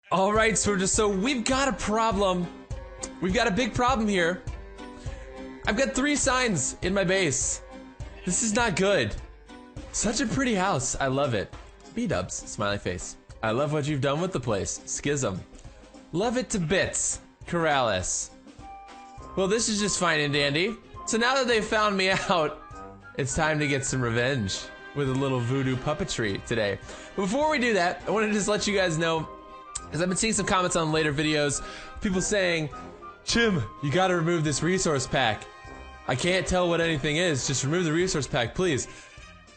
All right, so we've got a problem. We've got a big problem here. I've got 3 signs in my base. This is not good. Such a pretty house. I love it. B-dubs, smiley face. I love what you've done with the place. Schism. Love it to bits. Corrales. Well, this is just fine and dandy. So now that they've found me out, it's time to get some revenge with a little voodoo puppetry today. But before we do that, I want to just let you guys know, because I've been seeing some comments on later videos, people saying, Chim, you gotta remove this resource pack. I can't tell what anything is, just remove the resource pack, please.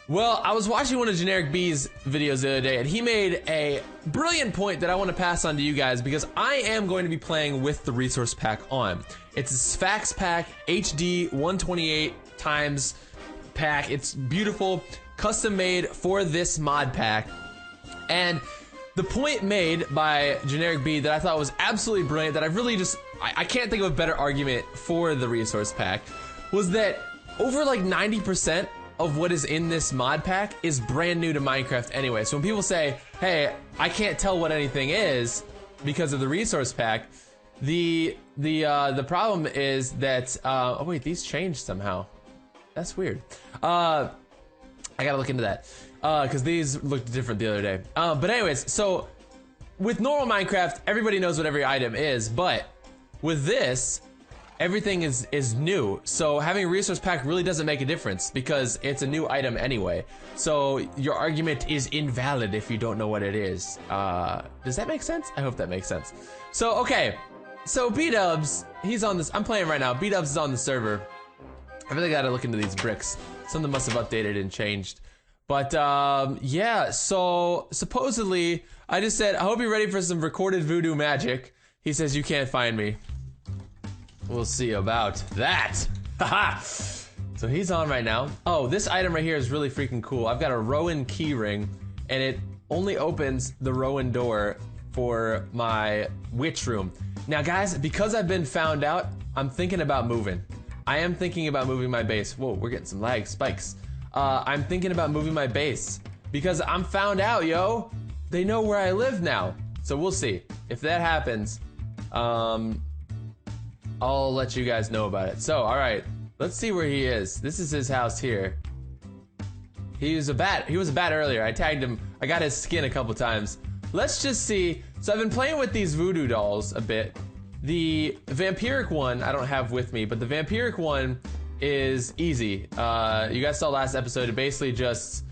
Well, I was watching one of Generic B's videos the other day, and he made a brilliant point that I want to pass on to you guys, because I am going to be playing with the resource pack on. It's a Sphax pack, HD 128 times pack. It's beautiful, custom made for this mod pack. And the point made by Generic B that I thought was absolutely brilliant, that I really just, I can't think of a better argument for the resource pack, was that over like 90% of what is in this mod pack is brand new to Minecraft anyway. So when people say, hey, I can't tell what anything is because of the resource pack, the problem is that, oh wait, these changed somehow. That's weird. I gotta look into that. Because these looked different the other day. But anyways, so with normal Minecraft, everybody knows what every item is, but with this, everything is new. So having a resource pack really doesn't make a difference because it's a new item anyway. So your argument is invalid if you don't know what it is. Does that make sense? I hope that makes sense. So, okay. So B-dubs, he's on this, I'm playing right now. B-dubs is on the server. I really gotta look into these bricks. Something must have updated and changed. But, yeah, so supposedly, I just said, I hope you're ready for some recorded voodoo magic. He says, you can't find me. We'll see about that. Haha. So he's on right now. Oh, this item right here is really freaking cool. I've got a Rowan key ring, and it only opens the Rowan door for my witch room. Now, guys, because I've been found out, I'm thinking about moving. I am thinking about moving my base. Whoa, we're getting some lag spikes. I'm thinking about moving my base because I'm found out, yo. They know where I live now. So we'll see. If that happens, I'll let you guys know about it. So, alright, let's see where he is. This is his house here. He was a bat earlier. I tagged him. I got his skin a couple times. Let's just see. So I've been playing with these voodoo dolls a bit. The vampiric one I don't have with me, but the vampiric one is easy. You guys saw last episode. It basically just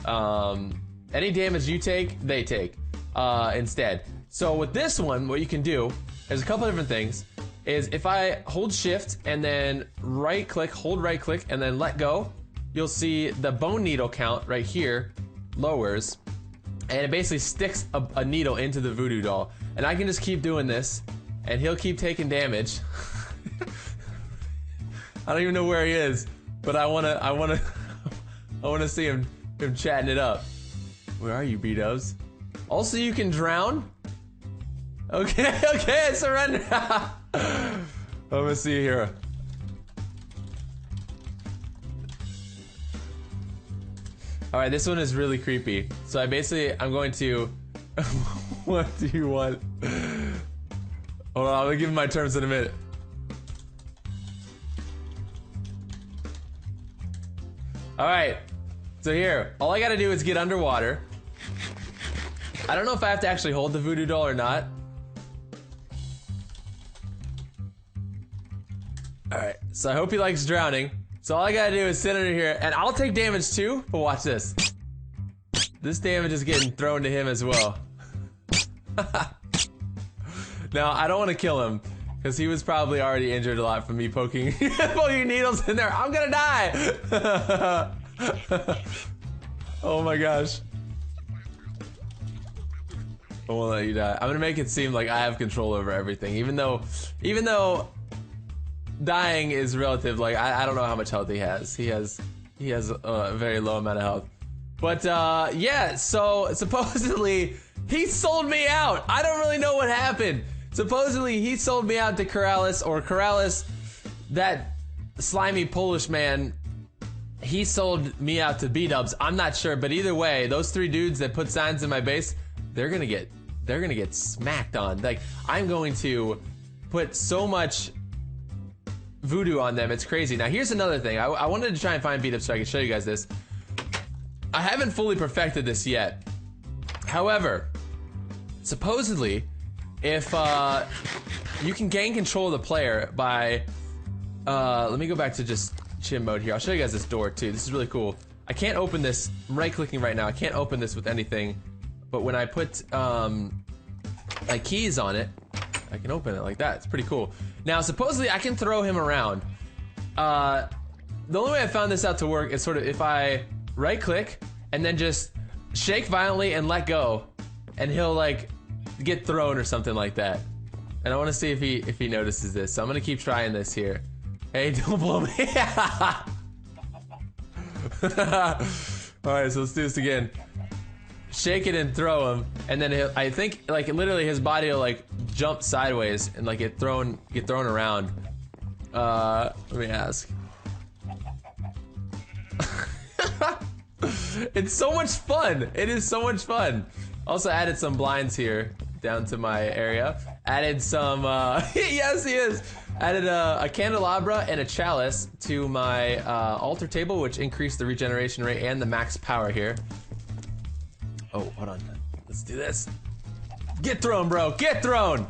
any damage you take, they take instead. So with this one, what you can do, there's a couple different things. Is if I hold shift and then right click, hold right click, and then let go, you'll see the bone needle count right here lowers, and it basically sticks a needle into the voodoo doll. And I can just keep doing this, and he'll keep taking damage. I don't even know where he is, but I wanna see him chatting it up. Where are you, B-dubs? Also, you can drown. Okay, okay, I surrender. I'm gonna see here. Alright, this one is really creepy. So I'm going to... What do you want? Hold on, I'll give him my terms in a minute. Alright, so here, all I gotta do is get underwater. I don't know if I have to actually hold the voodoo doll or not. Alright, so I hope he likes drowning. So all I gotta do is sit under here, and I'll take damage too, but watch this. This damage is getting thrown to him as well. Now, I don't want to kill him, because he was probably already injured a lot from me poking needles in there. I'm gonna die! Oh my gosh. I won't let you die. I'm gonna make it seem like I have control over everything, even though dying is relative. Like I don't know how much health he has. He has a very low amount of health. But yeah, so supposedly he sold me out. I don't really know what happened. Supposedly he sold me out to Corrales, or Corrales, that slimy Polish man. He sold me out to B-dubs. I'm not sure, but either way, those 3 dudes that put signs in my base, they're gonna get they're gonna get smacked on. Like, I'm going to put so much voodoo on them, it's crazy. Now here's another thing. I wanted to try and find beat up so I can show you guys this. I haven't fully perfected this yet. However, supposedly, if you can gain control of the player by let me go back to just chim mode here. I'll show you guys this door too. This is really cool. I can't open this. I'm right clicking right now. I can't open this with anything, but when I put like keys on it, I can open it like that. It's pretty cool. Now supposedly I can throw him around. The only way I found this out to work is sort of if I right click and then just shake violently and let go, and he'll like get thrown or something like that. And I want to see if he notices this. So I'm gonna keep trying this here. Hey, don't blow me. Alright, so let's do this again. Shake it and throw him, and then I think like literally his body will like jump sideways and like get thrown around. Let me ask. It's so much fun. It is so much fun. Also added some blinds here down to my area. Added some yes, he is. Added a candelabra and a chalice to my altar table, which increased the regeneration rate and the max power here. Oh, hold on. Let's do this. Get thrown, bro. Get thrown.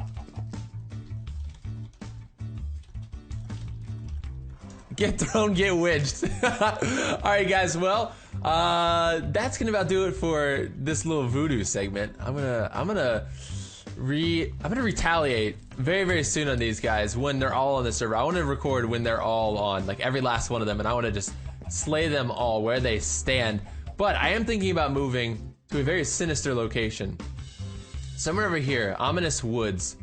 Get thrown, get wedged. Alright guys, well, that's gonna about do it for this little voodoo segment. I'm gonna retaliate very, very soon on these guys when they're all on the server. I wanna record when they're all on, like every last one of them, and I wanna just slay them all where they stand. But I am thinking about moving to a very sinister location. Somewhere over here, Ominous Woods.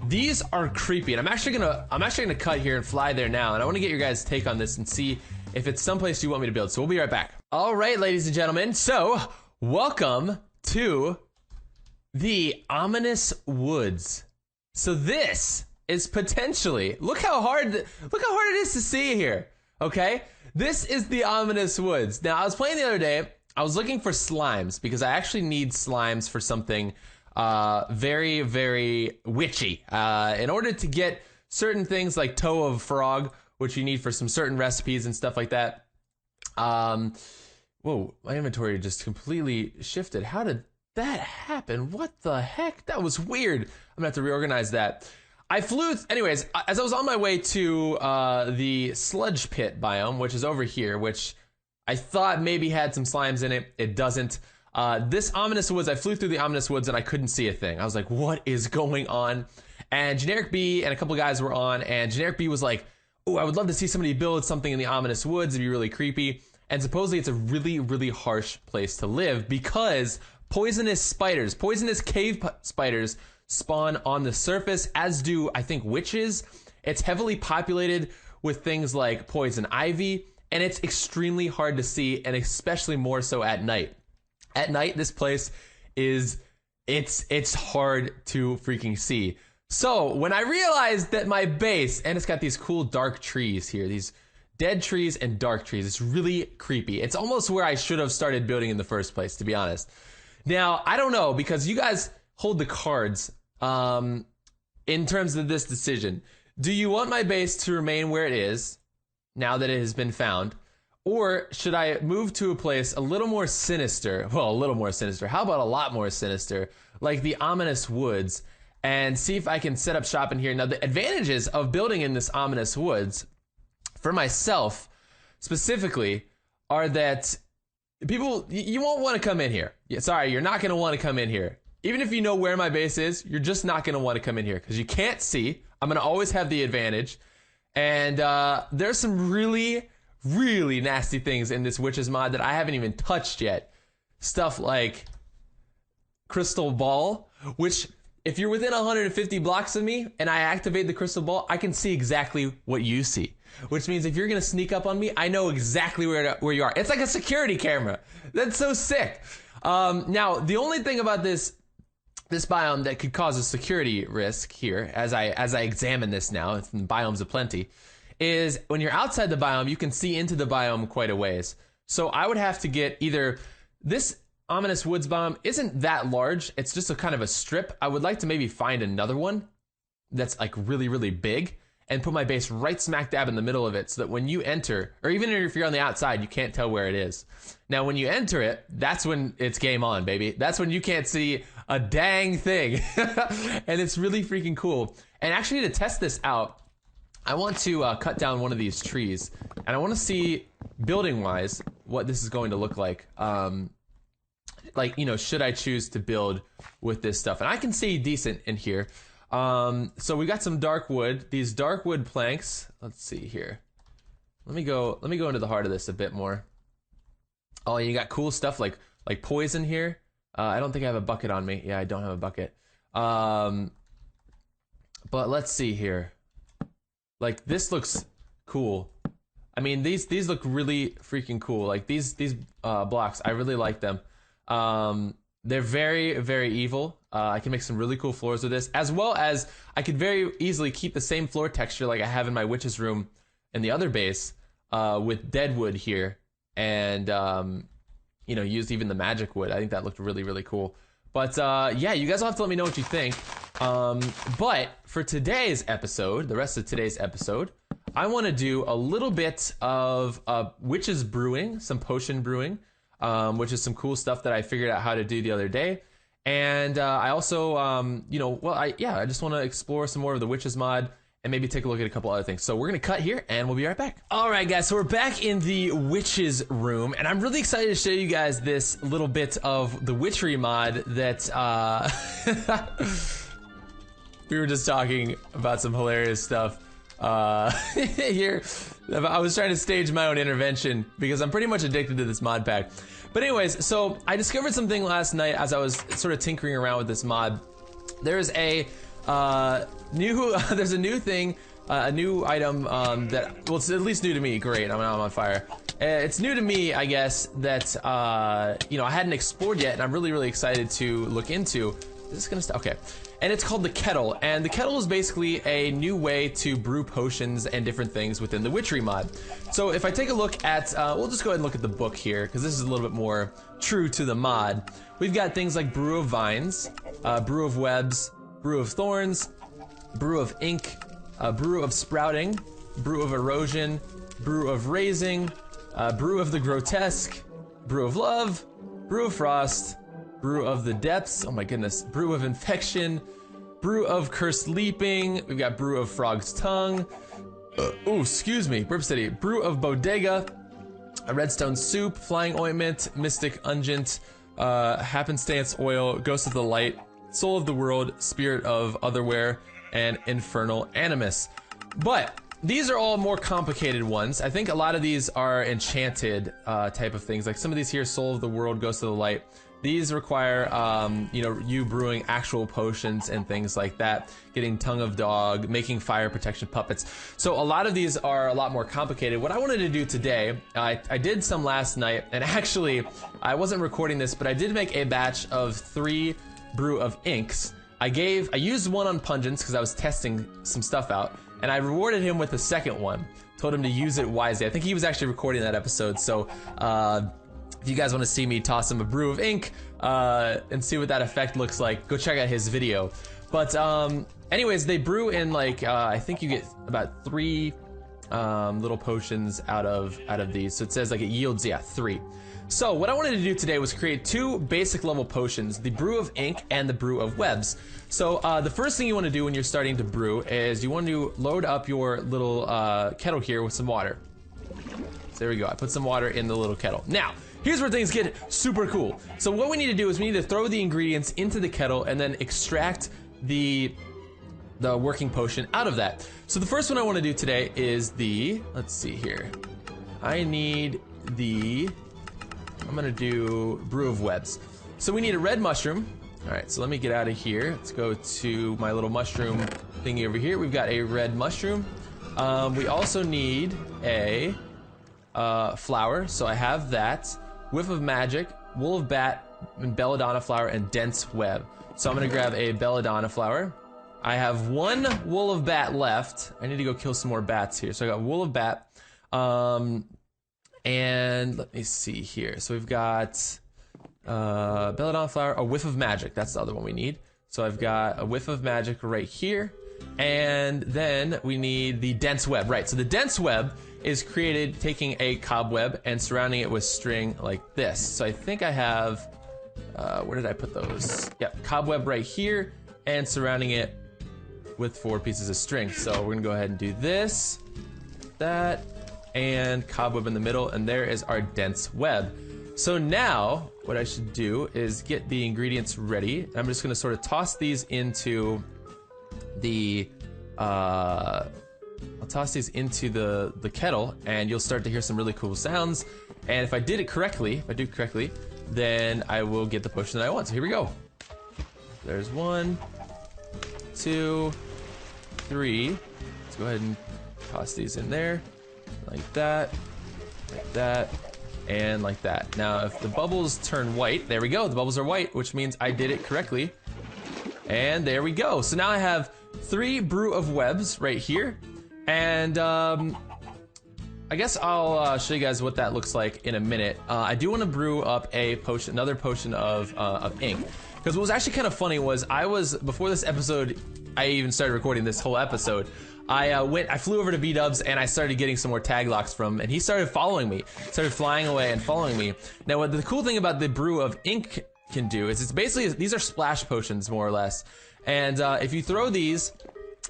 These are creepy, and I'm actually gonna cut here and fly there now, and I want to get your guys' take on this and see if it's someplace you want me to build. So we'll be right back. All right, ladies and gentlemen. So welcome to the Ominous Woods. So this is potentially look how hard it is to see here. Okay, this is the Ominous Woods. Now I was playing the other day. I was looking for slimes because I actually need slimes for something very, very witchy. In order to get certain things like toe of frog, which you need for some certain recipes and stuff like that. Whoa, my inventory just completely shifted. How did that happen? What the heck? That was weird. I'm gonna have to reorganize that. I flew, anyways, as I was on my way to the sludge pit biome, which is over here, which I thought maybe had some slimes in it. It doesn't. This Ominous Woods, I flew through the Ominous Woods and I couldn't see a thing. I was like, what is going on? And Generic B and a couple guys were on, and Generic B was like, oh, I would love to see somebody build something in the Ominous Woods. It'd be really creepy. And supposedly it's a really, really harsh place to live because poisonous spiders, poisonous cave spiders spawn on the surface, as do, I think, witches. It's heavily populated with things like poison ivy, and it's extremely hard to see, and especially more so at night. At night, this place is, it's hard to freaking see. So when I realized that my base, and it's got these cool dark trees here, these dead trees and dark trees, it's really creepy. It's almost where I should have started building in the first place, to be honest. Now, I don't know, because you guys hold the cards in terms of this decision. Do you want my base to remain where it is, now that it has been found? Or should I move to a place a little more sinister? Well, a little more sinister. How about a lot more sinister? Like the Ominous Woods, and see if I can set up shop in here. Now, the advantages of building in this Ominous Woods, for myself specifically, are that people, you won't want to come in here. Sorry, you're not going to want to come in here. Even if you know where my base is, you're just not going to want to come in here because you can't see. I'm going to always have the advantage. And there's some really, really nasty things in this Witches mod that I haven't even touched yet. Stuff like Crystal Ball, which if you're within 150 blocks of me and I activate the Crystal Ball, I can see exactly what you see. Which means if you're going to sneak up on me, I know exactly where you are. It's like a security camera. That's so sick. Now, the only thing about this biome that could cause a security risk here, as I examine this now, it's in biomes of plenty, is when you're outside the biome, you can see into the biome quite a ways. So I would have to get either this Ominous Woods Bomb isn't that large. It's just a kind of a strip. I would like to maybe find another one that's like really, really big and put my base right smack dab in the middle of it so that when you enter, or even if you're on the outside, you can't tell where it is. Now, when you enter it, that's when it's game on, baby. That's when you can't see a dang thing. And it's really freaking cool. And actually, to test this out, I want to cut down one of these trees. And I want to see, building-wise, what this is going to look like. Like, you know, should I choose to build with this stuff? And I can see decent in here. So we got some dark wood. These dark wood planks. Let's see here. Let me go into the heart of this a bit more. Oh, you got cool stuff like poison here. I don't think I have a bucket on me. Yeah, I don't have a bucket. But let's see here. Like, this looks cool. I mean, these look really freaking cool. Like these blocks, I really like them. They're very, very evil. I can make some really cool floors with this, as well as I could very easily keep the same floor texture like I have in my witch's room in the other base, with dead wood here, and you know, use even the magic wood. I think that looked really, really cool. But yeah, you guys will have to let me know what you think. But for today's episode, the rest of today's episode, I want to do a little bit of witch's brewing, some potion brewing, which is some cool stuff that I figured out how to do the other day. And I also, you know, well, I just want to explore some more of the witches mod and maybe take a look at a couple other things. So we're going to cut here and we'll be right back. All right, guys, so we're back in the witches room, and I'm really excited to show you guys this little bit of the witchery mod that we were just talking about some hilarious stuff. Here, I was trying to stage my own intervention because I'm pretty much addicted to this mod pack. But anyways, so I discovered something last night as I was sort of tinkering around with this mod. There's a there's a new thing, a new item that, well, it's at least new to me. Great, I'm on fire. It's new to me, I guess, that you know, I hadn't explored yet, and I'm really, really excited to look into. Is this gonna stop? Okay. And it's called the kettle, and the kettle is basically a new way to brew potions and different things within the witchery mod. So if I take a look at, we'll just go ahead and look at the book here, because this is a little bit more true to the mod. We've got things like brew of vines, brew of webs, brew of thorns, brew of ink, brew of sprouting, brew of erosion, brew of raising, brew of the grotesque, brew of love, brew of frost, brew of the depths, oh my goodness, brew of infection, brew of cursed leaping, we've got brew of frog's tongue, oh, excuse me, Burp City, brew of bodega, a redstone soup, flying ointment, mystic ungent, happenstance oil, ghost of the light, soul of the world, spirit of otherwhere, and infernal animus. But these are all more complicated ones. I think a lot of these are enchanted type of things, like some of these here, soul of the world, ghost of the light. These require, you know, you brewing actual potions and things like that, getting tongue of dog, making fire protection puppets. So a lot of these are a lot more complicated. What I wanted to do today, I did some last night, and actually, I wasn't recording this, but I did make a batch of 3 brew of inks. I used one on Pungence because I was testing some stuff out, and I rewarded him with a second one. Told him to use it wisely. I think he was actually recording that episode, so, if you guys want to see me toss him a brew of ink and see what that effect looks like, go check out his video. But anyways, they brew in like I think you get about 3 little potions out of these. So it says like it yields 3. So what I wanted to do today was create 2 basic level potions, the brew of ink and the brew of webs. So the first thing you want to do when you're starting to brew is you want to load up your little kettle here with some water. So there we go. I put some water in the little kettle. Now, here's where things get super cool. So what we need to do is we need to throw the ingredients into the kettle and then extract the working potion out of that. So the first one I want to do today is let's see here. I'm gonna do brew of webs. So we need a red mushroom. All right, so let me get out of here. Let's go to my little mushroom thingy over here. We've got a red mushroom. We also need a flower, so I have that. Whiff of magic, wool of bat, and belladonna flower, and dense web. So I'm gonna grab a belladonna flower. I have 1 wool of bat left. I need to go kill some more bats here. So I got wool of bat. And let me see here. So we've got Belladonna flower, a whiff of magic. That's the other one we need. So I've got a whiff of magic right here. And then we need the dense web. Right, so the dense web is created taking a cobweb and surrounding it with string like this. So I think I have, where did I put those? Yep, cobweb right here and surrounding it with 4 pieces of string. So we're gonna go ahead and do this, that, and cobweb in the middle, and there is our dense web. So now what I should do is get the ingredients ready. I'm just gonna sort of toss these into the I'll toss these into the kettle, and you'll start to hear some really cool sounds. And if I did it correctly, if I do it correctly, then I will get the potion that I want. So here we go. There's 1, 2, 3. Let's go ahead and toss these in there, like that, and like that. Now, if the bubbles turn white, there we go. The bubbles are white, which means I did it correctly. And there we go. So now I have 3 brew of webs right here. And I guess I'll show you guys what that looks like in a minute. I do want to brew up a potion, another potion of ink. Because what was actually kind of funny was before this episode, I even started recording this whole episode, I flew over to B-Dubs and I started getting some more tag locks from him, and he started following me, started flying away and following me. Now, what the cool thing about the brew of ink can do is it's basically, these are splash potions more or less. And if you throw these,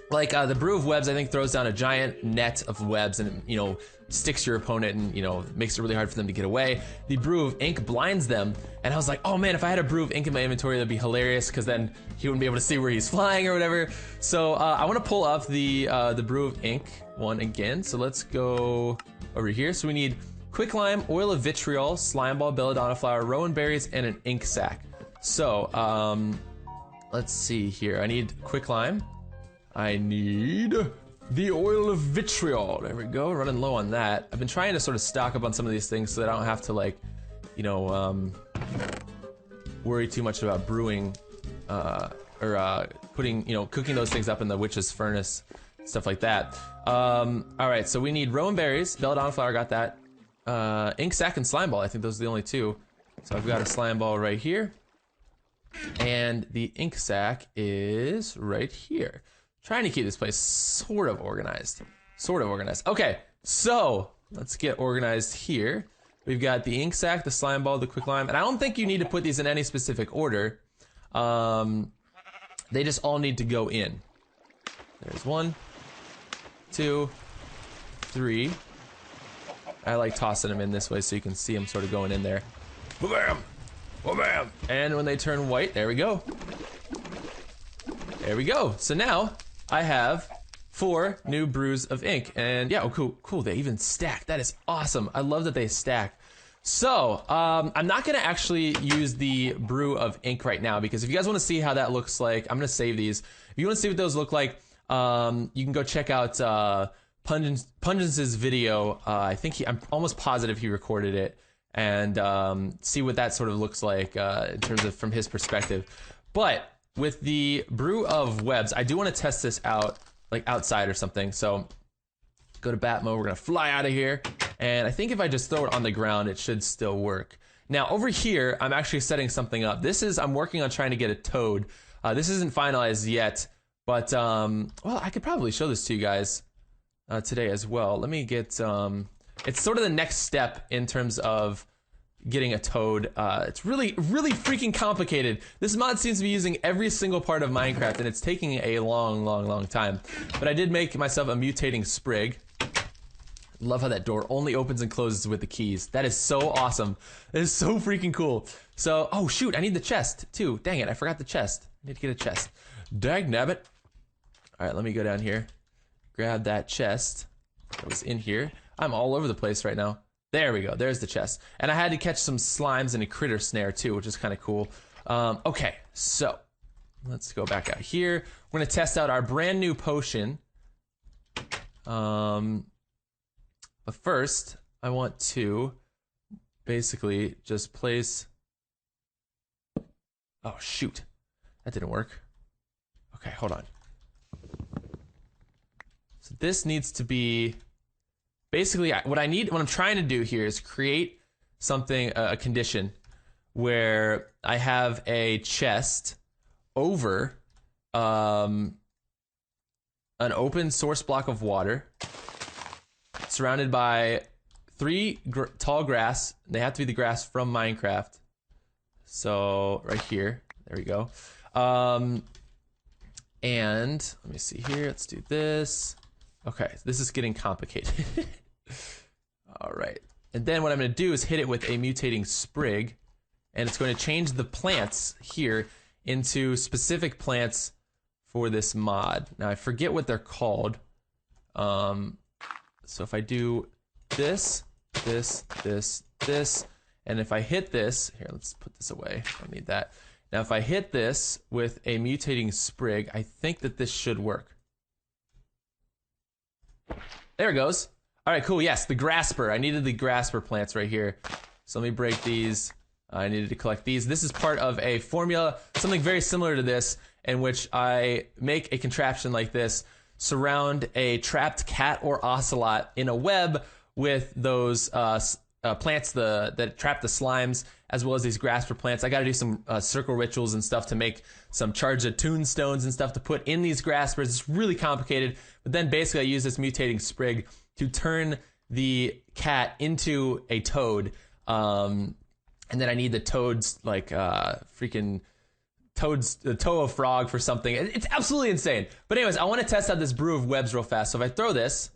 like the brew of webs, I think throws down a giant net of webs and, you know, sticks your opponent and, you know, makes it really hard for them to get away. The brew of ink blinds them, and I was like, oh man, if I had a brew of ink in my inventory, that'd be hilarious, because then he wouldn't be able to see where he's flying or whatever. So I want to pull up the brew of ink one again. So let's go over here. So we need quicklime, oil of vitriol, slime ball, belladonna flower, rowan berries, and an ink sac. So let's see here. I need quicklime. I need the oil of vitriol. There we go, running low on that. I've been trying to sort of stock up on some of these things so that I don't have to, like, you know, worry too much about brewing or putting, you know, cooking those things up in the witch's furnace, stuff like that. All right, so we need rowan berries, belladonna flower, got that. Ink sac and slime ball, I think those are the only 2. So I've got a slime ball right here. And the ink sac is right here. Trying to keep this place sort of organized. Okay, so let's get organized here. We've got the ink sac, the slime ball, the quicklime, and I don't think you need to put these in any specific order. They just all need to go in. There's 1, 2, 3. I like tossing them in this way so you can see them sort of going in there. Ba-bam! Ba-bam! And when they turn white, there we go. There we go. So now I have 4 new brews of ink, and yeah, oh cool, they even stack. That is awesome. I love that they stack. So I'm not gonna actually use the brew of ink right now, because if you guys want to see how that looks like, I'm gonna save these. If you want to see what those look like, you can go check out Pungence's video. I think I'm almost positive he recorded it, and see what that sort of looks like in terms of from his perspective. But with the brew of webs, I do want to test this out, like outside or something. So go to bat mode, we're gonna fly out of here. And I think if I just throw it on the ground, it should still work. Now over here, I'm actually setting something up. I'm working on trying to get a toad. This isn't finalized yet, but well, I could probably show this to you guys today as well. Let me get, it's sort of the next step in terms of getting a toad. It's really freaking complicated. This mod seems to be using every single part of Minecraft, and it's taking a long time. But I did make myself a mutating sprig. Love how that door only opens and closes with the keys. That is so awesome. That is so freaking cool. So, oh shoot, I need the chest too. Dang it, I forgot the chest. I need to get a chest. Dagnabbit. Alright, let me go down here. Grab that chest that was in here. I'm all over the place right now. There we go, there's the chest. And I had to catch some slimes and a critter snare too, which is kind of cool. Okay, so let's go back out here. We're gonna test out our brand new potion. But first, I want to basically just place... Oh shoot, that didn't work. Okay, hold on. So this needs to be... Basically, what I'm trying to do here is create something, a condition, where I have a chest over an open source block of water surrounded by 3 tall grass. They have to be the grass from Minecraft. So right here, there we go. And let me see here. Let's do this. Okay, this is getting complicated. All right. And then what I'm going to do is hit it with a mutating sprig, and it's going to change the plants here into specific plants for this mod. Now I forget what they're called. So if I do this, and if I hit this, here, let's put this away. I don't need that. Now if I hit this with a mutating sprig, I think that this should work. There it goes. All right, cool. Yes, the grasper. I needed the grasper plants right here. So let me break these. I needed to collect these. This is part of a formula, something very similar to this, in which I make a contraption like this, surround a trapped cat or ocelot in a web with those plants that trap the slimes, as well as these grasper plants. I got to do some circle rituals and stuff to make some charged attuned stones and stuff to put in these graspers. It's really complicated, but then basically I use this mutating sprig to turn the cat into a toad. And then I need the toad's like freaking the toe of frog for something. It's absolutely insane. But anyways, I want to test out this brew of webs real fast. So if I throw this,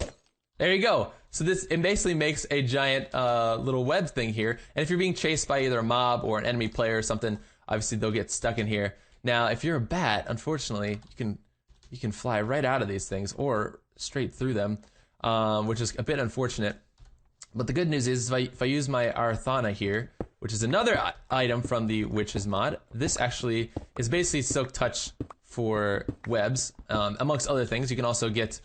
there you go. So it basically makes a giant little web thing here. And if you're being chased by either a mob or an enemy player or something, obviously they'll get stuck in here. Now, if you're a bat, unfortunately, you can fly right out of these things or straight through them, which is a bit unfortunate. But the good news is if I use my Arthana here, which is another item from the Witches mod, this actually is basically Silk Touch for webs, amongst other things. You can also get,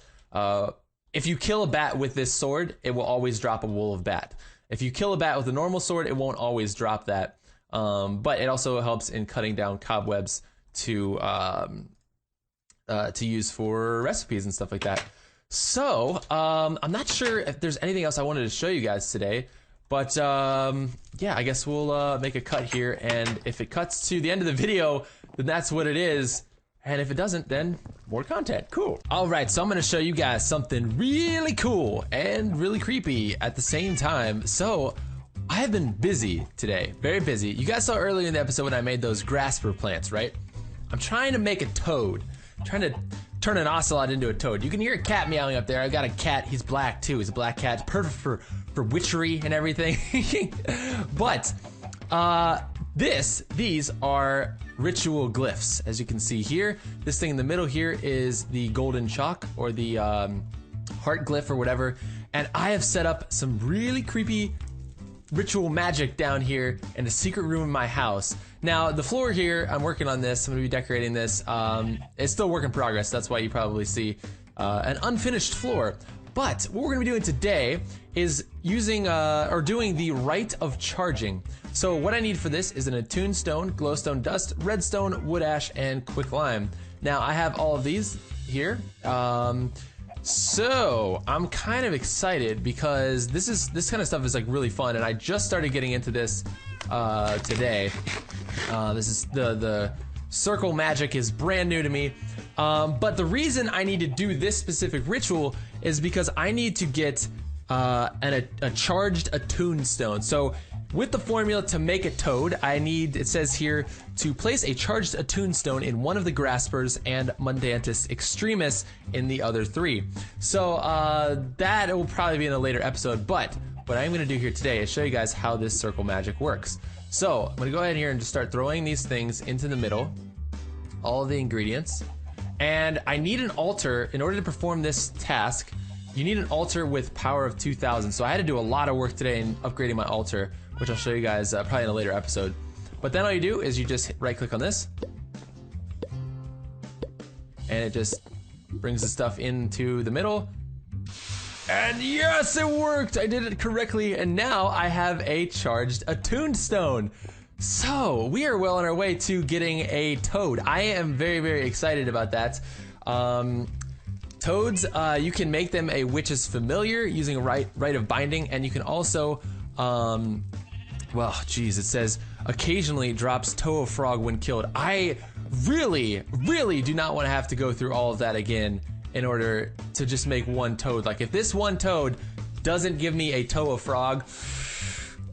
if you kill a bat with this sword, it will always drop a wool of bat. If you kill a bat with a normal sword, it won't always drop that. But it also helps in cutting down cobwebs to use for recipes and stuff like that. So, I'm not sure if there's anything else I wanted to show you guys today, but yeah, I guess we'll make a cut here, and if it cuts to the end of the video, then that's what it is, and if it doesn't, then more content. Cool. Alright, so I'm gonna show you guys something really cool and really creepy at the same time. So, I have been busy today, very busy. You guys saw earlier in the episode when I made those grasper plants, right? I'm trying to make a toad. I'm trying to turn an ocelot into a toad. You can hear a cat meowing up there. I got a cat. He's black too. He's a black cat. It's perfect for witchery and everything. But these are ritual glyphs, as you can see here. This thing in the middle here is the golden chalk, or the heart glyph or whatever. And I have set up some really creepy ritual magic down here in a secret room in my house. Now, the floor here, I'm working on this. I'm going to be decorating this. It's still work in progress. That's why you probably see an unfinished floor. But what we're going to be doing today is using or doing the rite of charging. So what I need for this is an attuned stone, glowstone dust, redstone, wood ash, and quicklime. Now, I have all of these here. So I'm kind of excited because this kind of stuff is like really fun, and I just started getting into this today. This is the circle magic is brand new to me, but the reason I need to do this specific ritual is because I need to get a charged attuned stone. So with the formula to make a toad, I need, it says here, to place a charged attuned stone in one of the graspers and Mundantus Extremis in the other 3. So that will probably be in a later episode, but what I'm going to do here today is show you guys how this circle magic works. So I'm going to go ahead here and just start throwing these things into the middle, all of the ingredients, and I need an altar. In order to perform this task, you need an altar with power of 2000. So I had to do a lot of work today in upgrading my altar, which I'll show you guys probably in a later episode. But then all you do is you just right click on this, and it just brings the stuff into the middle. And yes, it worked! I did it correctly, and now I have a charged attuned stone. So we are well on our way to getting a toad. I am very, very excited about that. Toads, you can make them a witch's familiar using a rite of binding, and you can also, well, geez, it says occasionally drops toe of frog when killed. I really do not want to have to go through all of that again in order to just make one toad. Like, if this one toad doesn't give me a toe of frog,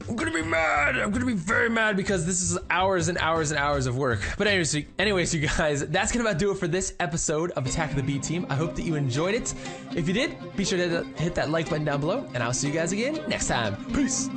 I'm gonna be mad. I'm gonna be very mad, because this is hours and hours and hours of work. But anyways, you guys, that's gonna about do it for this episode of Attack of the B Team. I hope that you enjoyed it. If you did, be sure to hit that like button down below, and I'll see you guys again next time. Peace.